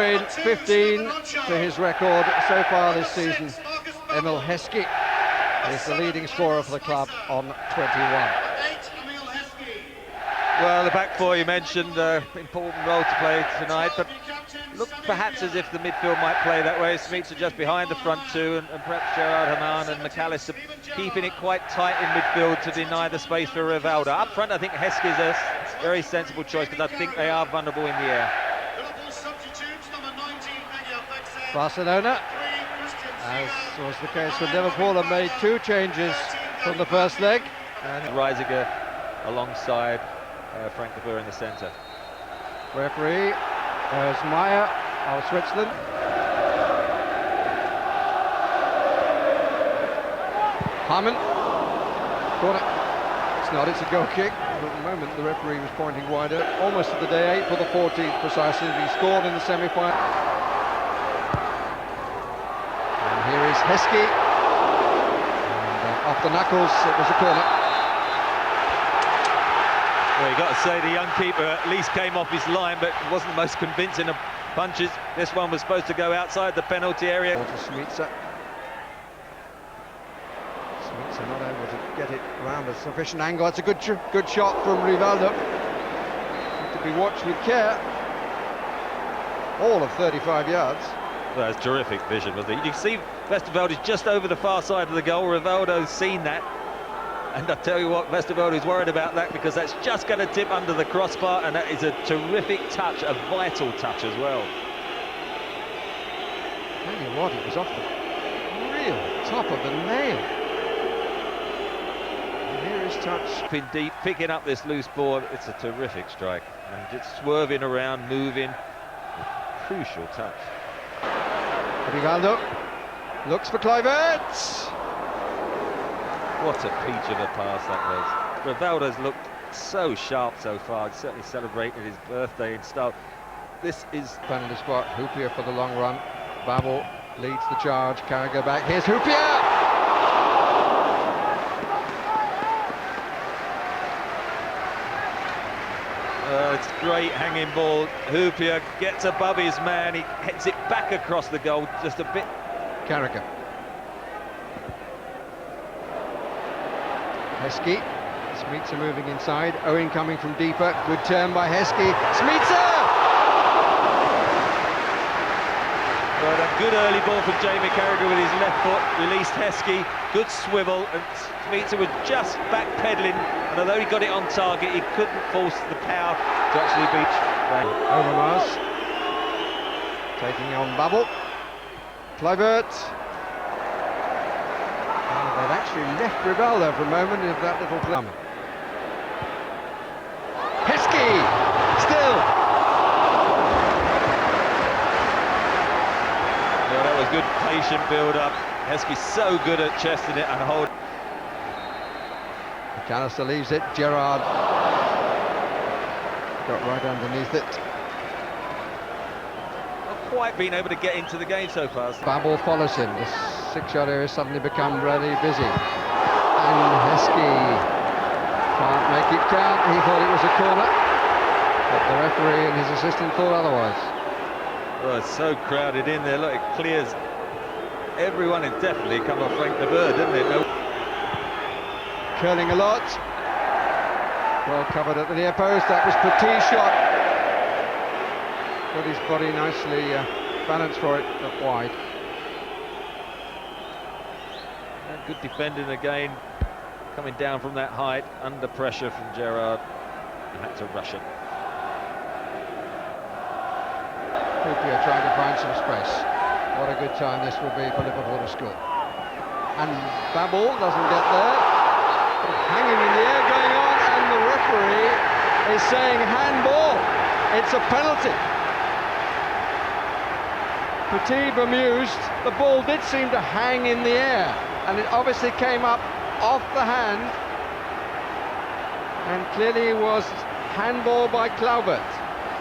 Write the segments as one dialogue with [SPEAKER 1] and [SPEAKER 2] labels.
[SPEAKER 1] in 15 to his record so far this season. Emil Heskey is the leading scorer for the club on 21.
[SPEAKER 2] Well, the back four you mentioned, important role to play tonight, but look perhaps as if the midfield might play that way. Smits are just behind the front two, and perhaps Gerard Hamann and McAllister keeping it quite tight in midfield to deny the space for Rivaldo. Up front, I think Heskey is a very sensible choice because I think they are vulnerable in the air.
[SPEAKER 1] Barcelona, as was the case with Liverpool, have made 2 changes from the first leg.
[SPEAKER 2] And Reisiger alongside Frank de Boer in the centre.
[SPEAKER 1] Referee is Meyer of Switzerland. Harmon, corner. It's not, it's a goal kick. At the moment the referee was pointing wider, almost to the day, April the 14th precisely. He scored in the semi-final. And here is Heskey. And off the knuckles, it was a corner.
[SPEAKER 2] Well, you've got to say the young keeper at least came off his line, but wasn't the most convincing of punches. This one was supposed to go outside the penalty area.
[SPEAKER 1] Smitsa not able to get it around a sufficient angle. It's a good shot from Rivaldo. To be watched with care. All of 35 yards.
[SPEAKER 2] Well, that's terrific vision, wasn't it? You can see Westerveld is just over the far side of the goal. Rivaldo's seen that. And I tell you what, Westerveld is worried about that because that's just going to tip under the crossbar, and that is a terrific touch, a vital touch as well.
[SPEAKER 1] Tell you what, it was off the real top of the nail. And here is touch.
[SPEAKER 2] In deep, picking up this loose ball, it's a terrific strike. And just swerving around, moving, a crucial touch.
[SPEAKER 1] Rivaldo looks for Kluivert.
[SPEAKER 2] What a peach of a pass that was. Rivaldo's looked so sharp so far. He's certainly celebrated his birthday in style. This is
[SPEAKER 1] penalty spot. Hoopier for the long run. Babel leads the charge. Carragher back. Here's Hoopier.
[SPEAKER 2] It's great hanging ball. Hoopier gets above his man. He heads it back across the goal just a bit.
[SPEAKER 1] Carragher. Heskey. Smitsa moving inside. Owen coming from deeper. Good turn by Heskey. Smitsa!
[SPEAKER 2] Right, a good early ball from Jamie Carragher with his left foot. Released Heskey. Good swivel. And Smitsa was just backpedaling. And although he got it on target, he couldn't force the power to actually beat
[SPEAKER 1] Overmars. Taking on Babel. Kluivert. They've actually left Rivaldo for a moment with that little play. Heskey! Still!
[SPEAKER 2] Yeah, that was good patient build-up. Heskey's so good at chesting it and holding.
[SPEAKER 1] McAllister leaves it. Gerard got right underneath it.
[SPEAKER 2] Not quite been able to get into the game so far.
[SPEAKER 1] Babel follows him. The 6-yard area suddenly become really busy. And Heskey can't make it count. He thought it was a corner, but the referee and his assistant thought otherwise.
[SPEAKER 2] Oh, it's so crowded in there. Look, it clears. Everyone has definitely come off Frank de Boer, didn't it? No.
[SPEAKER 1] Curling a lot. Well covered at the near post. That was Petit's shot. Got his body nicely balanced for it, but wide.
[SPEAKER 2] Good defending again, coming down from that height, under pressure from Gerard. He had to rush it.
[SPEAKER 1] Hoopier trying to find some space. What a good time this will be for Liverpool to score. And Babel doesn't get there. Hanging in the air going on, and the referee is saying handball. It's a penalty. Petit bemused. The ball did seem to hang in the air, and it obviously came up off the hand, and clearly was handball by Kluivert.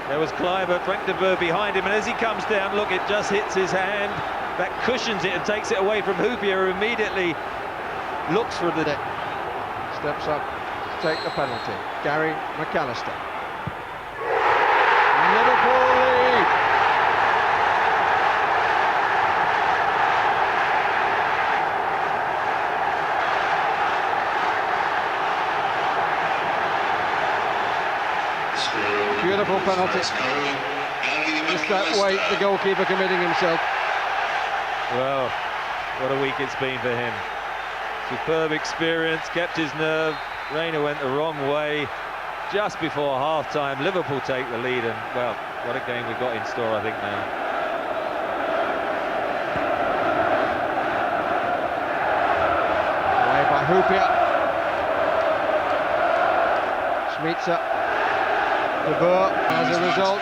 [SPEAKER 2] There was Kluivert, Frank de Boer behind him, and as he comes down, look, it just hits his hand. That cushions it and takes it away from Hoopier, who immediately looks for the...
[SPEAKER 1] Steps up to take the penalty. Gary McAllister. Liverpool lead. wonderful penalty. Just that weight, the goalkeeper committing himself.
[SPEAKER 2] Well, what a week it's been for him. Superb experience, kept his nerve. Reina went the wrong way just before half-time. Liverpool take the lead, and, well, what a game we've got in store, I think, now.
[SPEAKER 1] Away by Hupia. Schmitzer. De Boer, as a result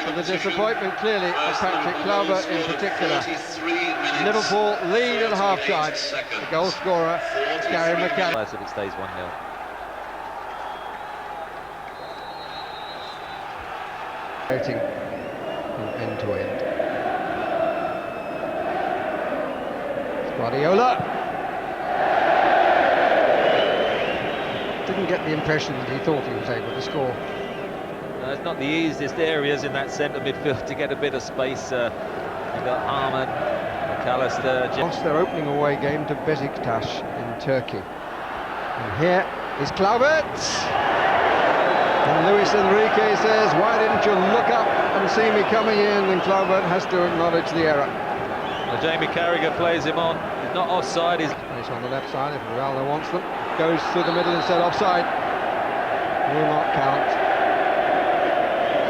[SPEAKER 1] of the disappointment, clearly, of Patrick Kluivert in particular. Liverpool lead at half-time. The goal scorer, Gary McAllister.
[SPEAKER 2] If it stays 1-0.
[SPEAKER 1] From end to end. Guardiola didn't get the impression that he thought he was able to score.
[SPEAKER 2] No, it's not the easiest areas in that centre midfield to get a bit of space. You've got Harman, McAllister.
[SPEAKER 1] Lost their opening away game to Besiktas in Turkey. And here is Kluivert. And Luis Enrique says, why didn't you look up and see me coming in? And Kluivert has to acknowledge the error.
[SPEAKER 2] Well, Jamie Carragher plays him on. He's not offside. He's
[SPEAKER 1] Place on the left side if Ronaldo wants them. Goes through the middle instead, offside. Will not count.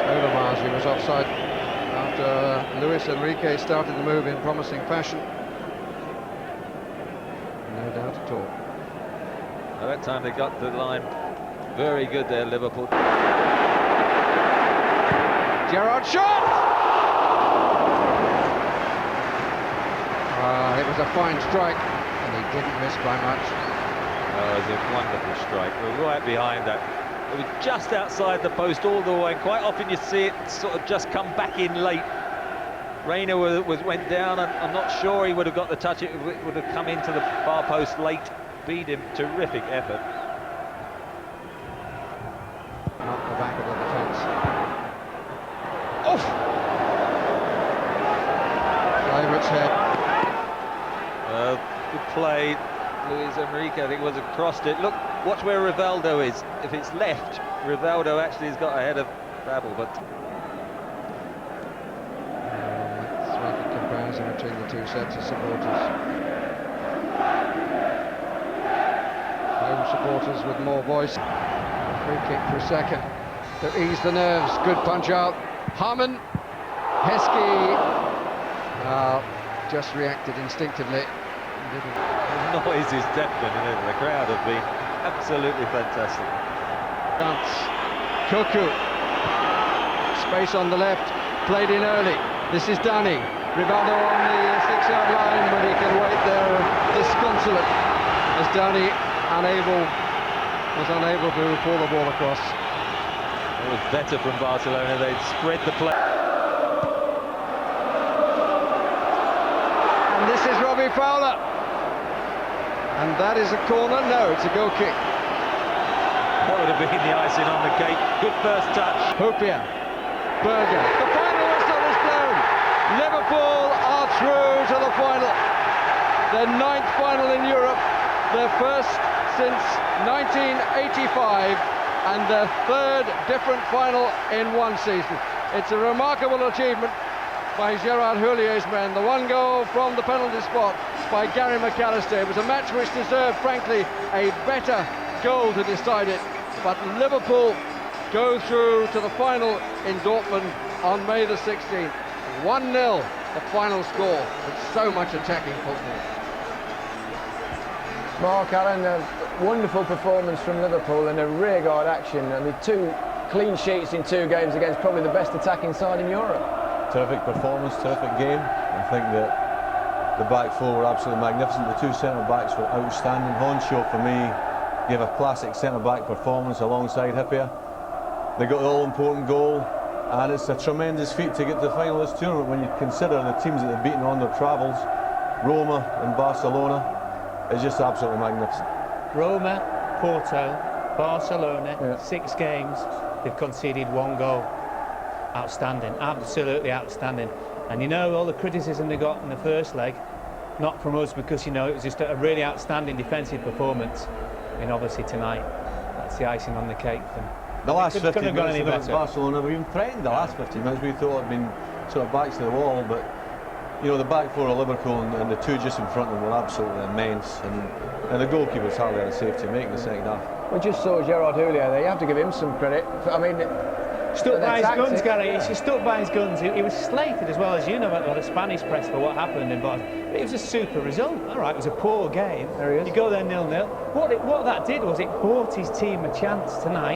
[SPEAKER 1] Overmars was offside after Luis Enrique started the move in promising fashion. No doubt at all.
[SPEAKER 2] By that time they got the line very good there, Liverpool.
[SPEAKER 1] Gerrard shot! It was a fine strike, and he didn't miss by much.
[SPEAKER 2] Oh, it was a wonderful strike. We're right behind that. It was just outside the post all the way. Quite often you see it sort of just come back in late. Reina went down, and I'm not sure he would have got the touch. It would have come into the far post late. Beat him. Terrific effort.
[SPEAKER 1] Not the back of the defence. Oof! Kluivert's head.
[SPEAKER 2] Good play. Luis Enrique, I think, was across it. Look, watch where Rivaldo is. If it's left, Rivaldo actually has got ahead of Babel, but...
[SPEAKER 1] Let's make a comparison between the two sets of supporters. Home supporters with more voice. Free kick for a second to ease the nerves. Good punch out. Harman. Heskey just reacted instinctively.
[SPEAKER 2] The noise is deafening, isn't it? The crowd have been absolutely fantastic.
[SPEAKER 1] Koku. Space on the left. Played in early. This is Dani. Rivaldo on the 6-yard line, but he can wait there disconsolate as Dani was unable to pull the ball across.
[SPEAKER 2] It was better from Barcelona. They'd spread the play.
[SPEAKER 1] And this is Robbie Fowler. And that is a corner. No, it's a goal kick.
[SPEAKER 2] That would have been the icing on the cake. Good first touch.
[SPEAKER 1] Hupia. Berger. The final whistle is blown. Liverpool are through to the final. Their 9th final in Europe. Their first since 1985. And their 3rd different final in one season. It's a remarkable achievement by Gerard Houlliér's men. The one goal from the penalty spot by Gary McAllister. It was a match which deserved, frankly, a better goal to decide it. But Liverpool go through to the final in Dortmund on May the 16th. 1-0, the final score, with so much attacking football.
[SPEAKER 3] Mark Allen, a wonderful performance from Liverpool and a rearguard action. I mean, 2 clean sheets in 2 games against probably the best attacking side in Europe.
[SPEAKER 4] Terrific performance, terrific game. I think that the back four were absolutely magnificent. The 2 centre-backs were outstanding. Honshaw, for me, gave a classic centre-back performance alongside Hippier. They got the all-important goal, and it's a tremendous feat to get to the final of this tournament when you consider the teams that they've beaten on their travels. Roma and Barcelona is just absolutely magnificent.
[SPEAKER 5] Roma, Porto, Barcelona, 6 games, they've conceded 1 goal. Outstanding, absolutely outstanding. And you know, all the criticism they got in the first leg, not from us, because you know it was just a really outstanding defensive performance. And obviously tonight, that's the icing on the cake for them.
[SPEAKER 4] The last 15
[SPEAKER 5] couldn't have gone any
[SPEAKER 4] minutes
[SPEAKER 5] better.
[SPEAKER 4] Barcelona, we even threatened the last 15 minutes. We thought had been sort of backs to the wall, but you know, the back four of Liverpool and the two just in front of them were absolutely immense, and the goalkeeper's hardly had a safety to make in the second half.
[SPEAKER 3] We just saw Gerard Houllier there. You have to give him some credit. I mean,
[SPEAKER 5] stuck by his guns, Gary. He stuck by his guns. He was slated, as well as you know, by the Spanish press for what happened in Barcelona. But it was a super result. All right, it was a poor game.
[SPEAKER 3] There he is.
[SPEAKER 5] You go there 0-0. What that did was it bought his team a chance tonight.